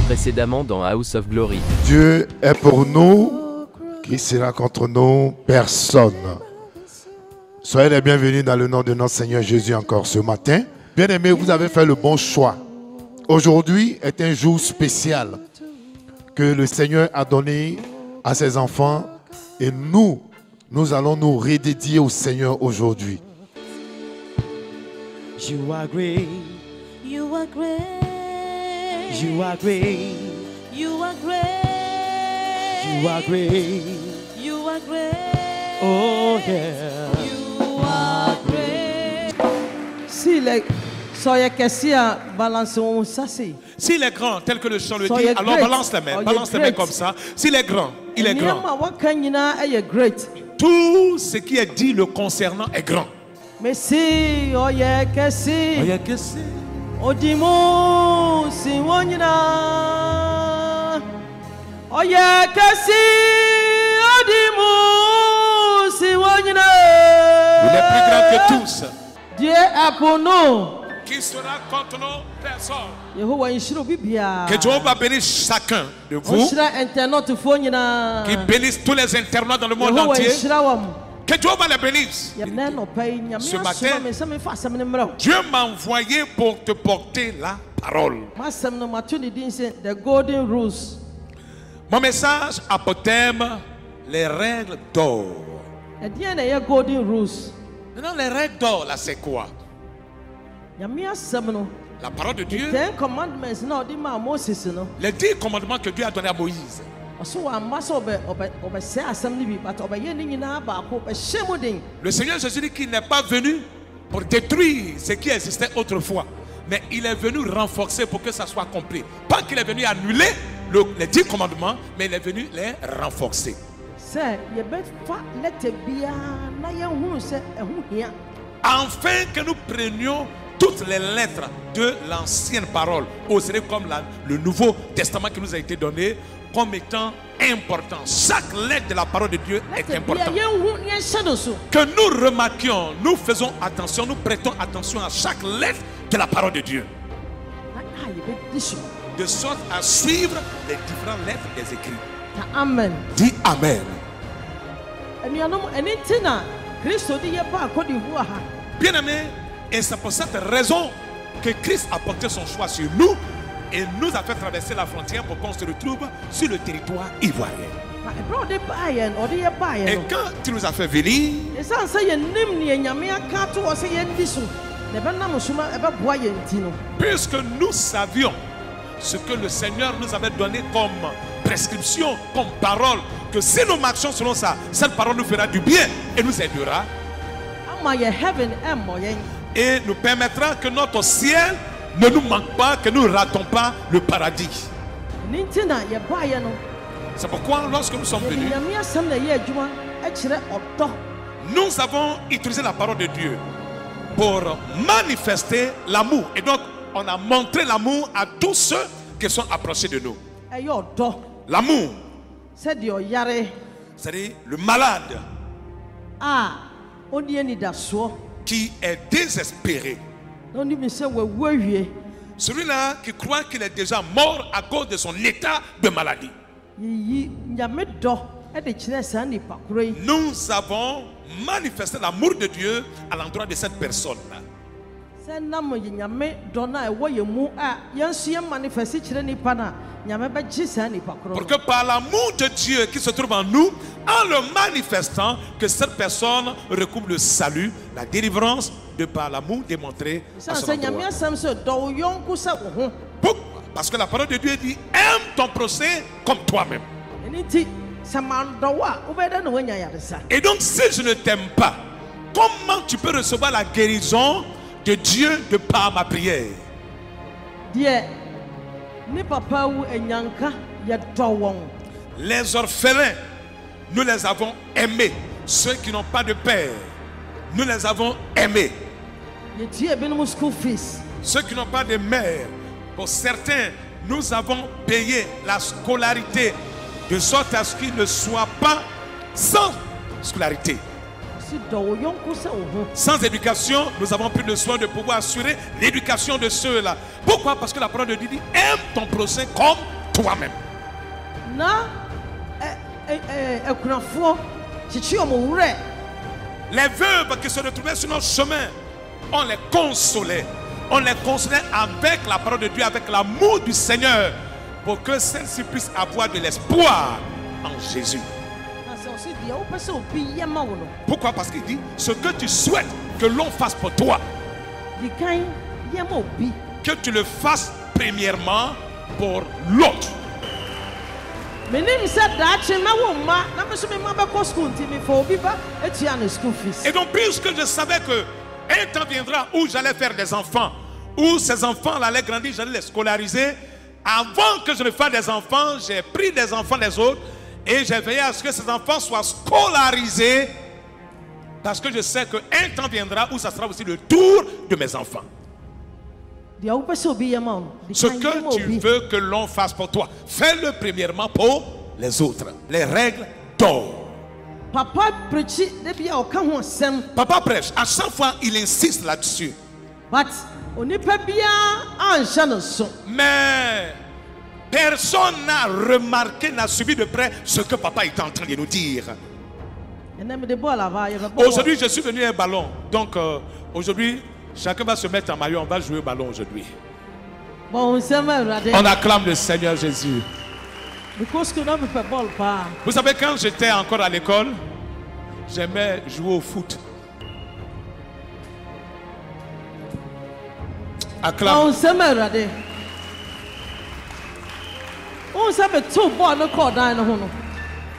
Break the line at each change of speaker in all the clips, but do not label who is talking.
Précédemment dans House of Glory.
Dieu est pour nous, qui sera contre nous? Personne. Soyez les bienvenus dans le nom de notre Seigneur Jésus encore ce matin. Bien-aimés, vous avez fait le bon choix. Aujourd'hui est un jour spécial que le Seigneur a donné à ses enfants et nous allons nous redédier au Seigneur aujourd'hui.
You are great.
You are great.
You are great.
You are great.
You are great.
You are great.
Oh yeah.
You are great.
Si les soyez questions balançons ça c'est.
S'il est grand, tel que le chant le
So
dit,
you're
alors
great.
balance les mains.
Oh,
Balance les
you're
mains
great.
comme ça. S'il est grand, il est grand.
Great.
Tout ce qui est dit le concernant est grand.
Mais si oye kesi.
Oye kesi.
Odimo si wonyina. Oye kesi. Odimo si wonyina.
Il est plus grand que tous.
Dieu est pour nous.
Qui sera contre nous? Personne.
Yehowa inshiro bibia.
Que Dieu va bénir chacun de vous.
Onshira internaute fonyina.
Qui bénisse tous les internautes dans le monde
Yehowa
entier.
inshira wam.
Que Dieu va les bénir. Ce matin, Dieu m'a envoyé pour te porter la parole.
The golden rules.
Mon message a pour thème les règles d'or.
Golden rules.
Maintenant, les règles d'or, là, c'est quoi? La parole de Dieu. Les 10 commandements que Dieu a donnés à Moïse. Le Seigneur Jésus dit qu'il n'est pas venu pour détruire ce qui existait autrefois, mais il est venu renforcer pour que ça soit compris. Pas qu'il est venu annuler les 10 commandements, mais il est venu les renforcer. Afin que nous prenions toutes les lettres de l'ancienne parole, comme le Nouveau Testament qui nous a été donné, comme étant important. Chaque lettre de la parole de Dieu est importante. Que nous remarquions, nous faisons attention, nous prêtons attention à chaque lettre de la parole de Dieu. De sorte à suivre les différentes lettres des écrits.
Amen.
Dis Amen. Bien aimé, et c'est pour cette raison que Christ a porté son choix sur nous et nous a fait traverser la frontière pour qu'on se retrouve sur le territoire ivoirien. Et quand tu nous as fait venir, puisque nous savions ce que le Seigneur nous avait donné comme prescription, comme parole, que si nous marchons selon ça, cette parole nous fera du bien et nous aidera. Et nous permettra que notre ciel ne nous manque pas, que nous ne ratons pas le paradis. C'est pourquoi lorsque nous sommes venus, nous avons utilisé la parole de Dieu pour manifester l'amour. Et donc, on a montré l'amour à tous ceux qui sont approchés de nous. L'amour, c'est-à-dire le malade qui est désespéré. Celui-là qui croit qu'il est déjà mort à cause de son état de maladie. Nous avons manifesté l'amour de Dieu à l'endroit de cette personne-là. Pour que par l'amour de Dieu qui se trouve en nous, en le manifestant, que cette personne recouvre le salut, la délivrance, de par l'amour démontré à son endroit. Pourquoi? Parce que la parole de Dieu dit: aime ton prochain comme toi-même. Et donc, si je ne t'aime pas, comment tu peux recevoir la guérison de Dieu de par ma prière? Les orphelins, nous les avons aimés. Ceux qui n'ont pas de père, nous les avons aimés. Ceux qui n'ont pas de mère, pour certains, nous avons payé la scolarité de sorte à ce qu'ils ne soient pas sans scolarité. Sans éducation, nous avons pris le soin de pouvoir assurer l'éducation de ceux-là. Pourquoi? Parce que la parole de Dieu dit: aime ton prochain comme toi-même. Les veuves qui se retrouvaient sur notre chemin, on les consolait. On les consolait avec la parole de Dieu, avec l'amour du Seigneur, pour que celles-ci puissent avoir de l'espoir en Jésus. Pourquoi? Parce qu'il dit, ce que tu souhaites que l'on fasse pour toi, que tu le fasses premièrement pour l'autre. Et donc, puisque je savais que un temps viendra où j'allais faire des enfants, où ces enfants allaient grandir, j'allais les scolariser. Avant que je ne fasse des enfants, j'ai pris des enfants des autres et j'ai veillé à ce que ces enfants soient scolarisés, parce que je sais qu'un temps viendra où ça sera aussi le tour de mes enfants. Ce que tu veux que l'on fasse pour toi, fais-le premièrement pour les autres. Les règles d'or. Papa prêche, à chaque fois il insiste là-dessus. Mais personne n'a remarqué, n'a suivi de près ce que papa est en train de nous dire. Aujourd'hui, je suis venu à un ballon. Donc, aujourd'hui, chacun va se mettre en maillot. On va jouer au ballon aujourd'hui. On acclame le Seigneur Jésus. Vous savez, quand j'étais encore à l'école, j'aimais jouer au foot. Acclame.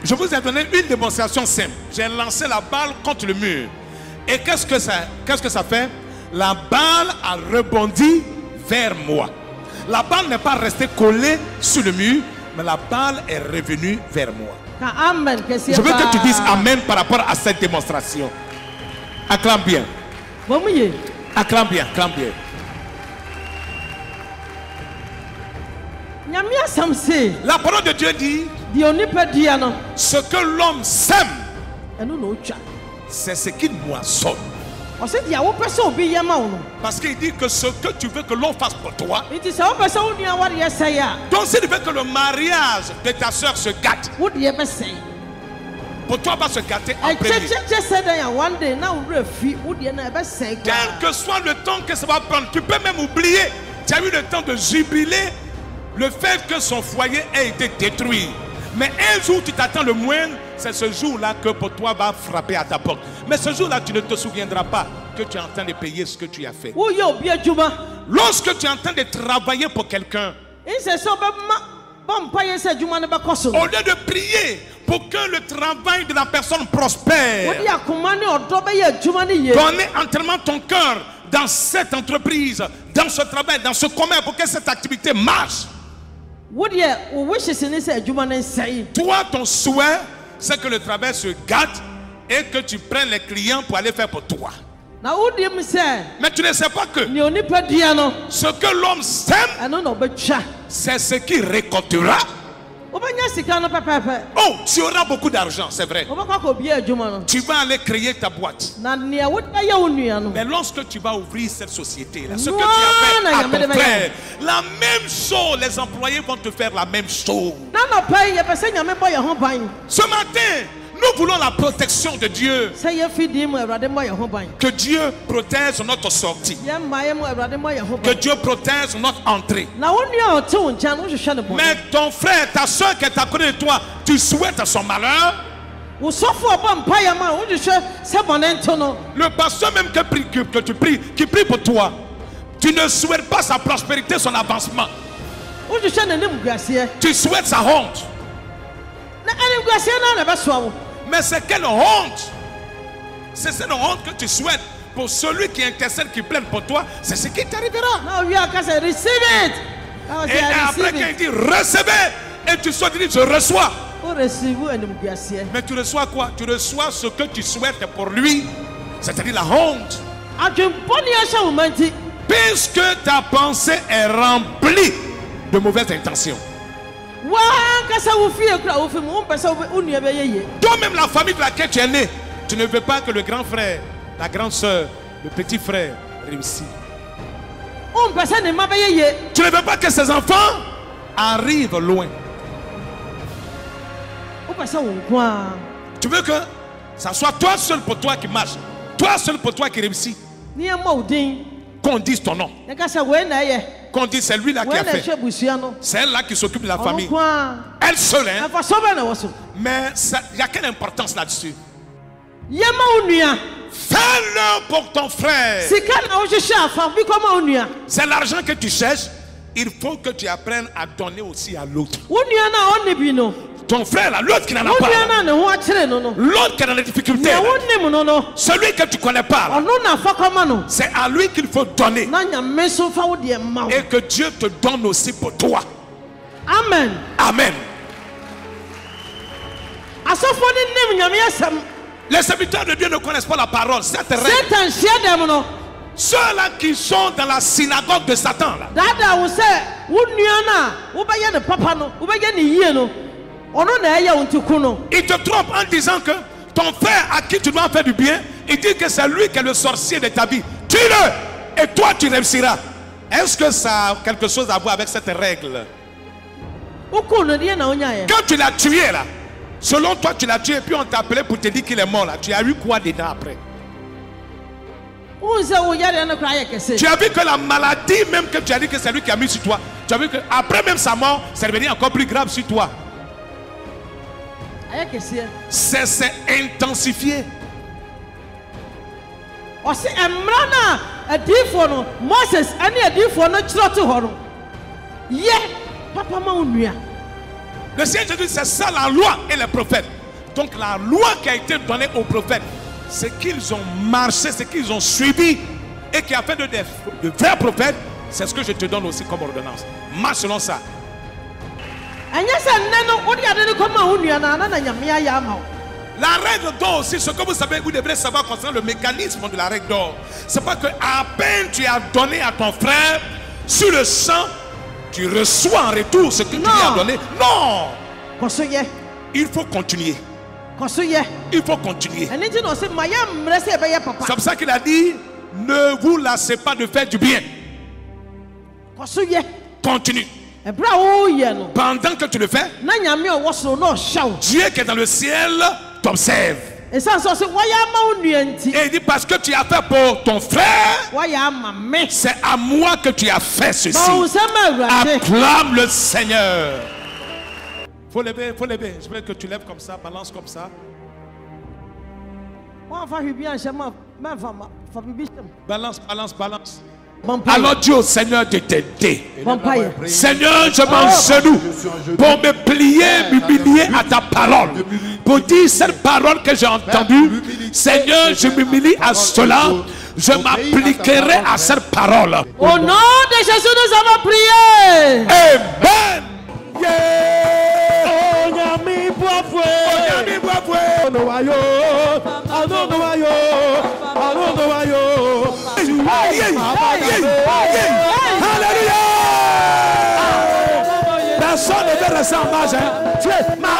Je vous ai donné une démonstration simple. J'ai lancé la balle contre le mur. Et qu'est-ce que ça fait? La balle a rebondi vers moi. La balle n'est pas restée collée sur le mur, mais la balle est revenue vers moi. Je veux que tu dises Amen par rapport à cette démonstration. Acclame bien. Acclame bien, acclame bien. La parole de Dieu dit, ce que l'homme sème, c'est ce qu'il moissonne. Parce qu'il dit que ce que tu veux que l'on fasse pour toi, donc si tu veux que le mariage de ta soeur se gâte, pour toi va se gâter en premier. Quel que soit le temps que ça va prendre, tu peux même oublier. Tu as eu le temps de jubiler le fait que son foyer ait été détruit. Mais un jour tu t'attends le moins, c'est ce jour-là que pour toi va frapper à ta porte. Mais ce jour-là, tu ne te souviendras pas que tu es en train de payer ce que tu as fait. Lorsque tu es en train de travailler pour quelqu'un, au lieu de prier pour que le travail de la personne prospère, donner entièrement ton cœur dans cette entreprise, dans ce travail, dans ce commerce, pour que cette activité marche. Toi, ton souhait, c'est que le travail se gâte et que tu prennes les clients pour aller faire pour toi. Mais tu ne sais pas que ce que l'homme sème, c'est ce qu'il récoltera. Oh, tu auras beaucoup d'argent, c'est vrai. Tu vas aller créer ta boîte. Mais lorsque tu vas ouvrir cette société-là, ce que tu as fait à ton frère, la même chose, les employés vont te faire la même chose. Ce matin, nous voulons la protection de Dieu. Que Dieu protège notre sortie. Que Dieu protège notre entrée. Mais ton frère, ta soeur qui est à côté de toi, tu souhaites son malheur. Le pasteur même que tu pries, qui prie pour toi, tu ne souhaites pas sa prospérité, son avancement. Tu souhaites sa honte. Mais c'est quelle honte? C'est cette honte que tu souhaites pour celui qui intercède, qui plaide pour toi. C'est ce qui t'arrivera. Et après qu'il dit recevez, et tu sois dit je reçois. Mais tu reçois quoi? Tu reçois ce que tu souhaites pour lui, c'est-à-dire la honte. Puisque ta pensée est remplie de mauvaises intentions. Toi-même, la famille de laquelle tu es né, tu ne veux pas que le grand frère, la grande soeur, le petit frère réussissent. Tu ne veux pas que ses enfants arrive loin. Tu veux que ça soit toi seul pour toi qui marche, toi seul pour toi qui réussit. Qu'on dise ton nom. Qu'on dise c'est lui là qui a fait. C'est elle là qui s'occupe de la famille. Elle seule, hein? Mais il y a quelle importance là-dessus? Fais-le pour ton frère. C'est l'argent que tu cherches. Il faut que tu apprennes à donner aussi à l'autre. Ton frère là, l'autre qui n'en a pas, l'autre qui est dans les difficultés, celui que tu ne connais pas, c'est à lui qu'il faut donner. Et que Dieu te donne aussi pour toi.
Amen.
Amen. Les serviteurs de Dieu ne connaissent pas la parole. Cette règle. Ceux-là qui sont dans la synagogue de Satan là, il te trompe en disant que ton frère à qui tu dois faire du bien, il dit que c'est lui qui est le sorcier de ta vie. Tue-le et toi tu réussiras. Est-ce que ça a quelque chose à voir avec cette règle? Quand tu l'as tué là, selon toi tu l'as tué et puis on t'a appelé pour te dire qu'il est mort là, tu as eu quoi dedans après? Tu as vu que la maladie même que tu as dit que c'est lui qui a mis sur toi, tu as vu que après même sa mort, c'est devenu encore plus grave sur toi. C'est intensifié. Le Seigneur Jésus, c'est ça la loi et les prophètes. Donc la loi qui a été donnée aux prophètes, c'est qu'ils ont marché, c'est qu'ils ont suivi et qui a fait de vrais prophètes. C'est ce que je te donne aussi comme ordonnance. Marche selon ça. La règle d'or aussi, ce que vous savez, vous devrez savoir concernant le mécanisme de la règle d'or. C'est pas que à peine tu as donné à ton frère, sur le sang, tu reçois en retour ce que tu lui as donné. Non! Il faut continuer. Il faut continuer. C'est pour ça qu'il a dit, ne vous lassez pas de faire du bien. Continue. Pendant que tu le fais, Dieu qui est dans le ciel t'observe. Et il dit parce que tu as fait pour ton frère, c'est à moi que tu as fait ceci. Acclame le Seigneur. Faut lever, faut lever. Je veux que tu lèves comme ça, balance comme ça. Balance, balance, balance. Alors Dieu, Seigneur, de t'aider. Seigneur, je m'engenouille pour me plier, m'humilier à ta parole. Pour dire cette parole que j'ai entendue. Seigneur, je m'humilie à cela. Je m'appliquerai à cette parole.
Au nom de Jésus, nous avons prié.
Amen. Personne ne veut rester en marge. Ma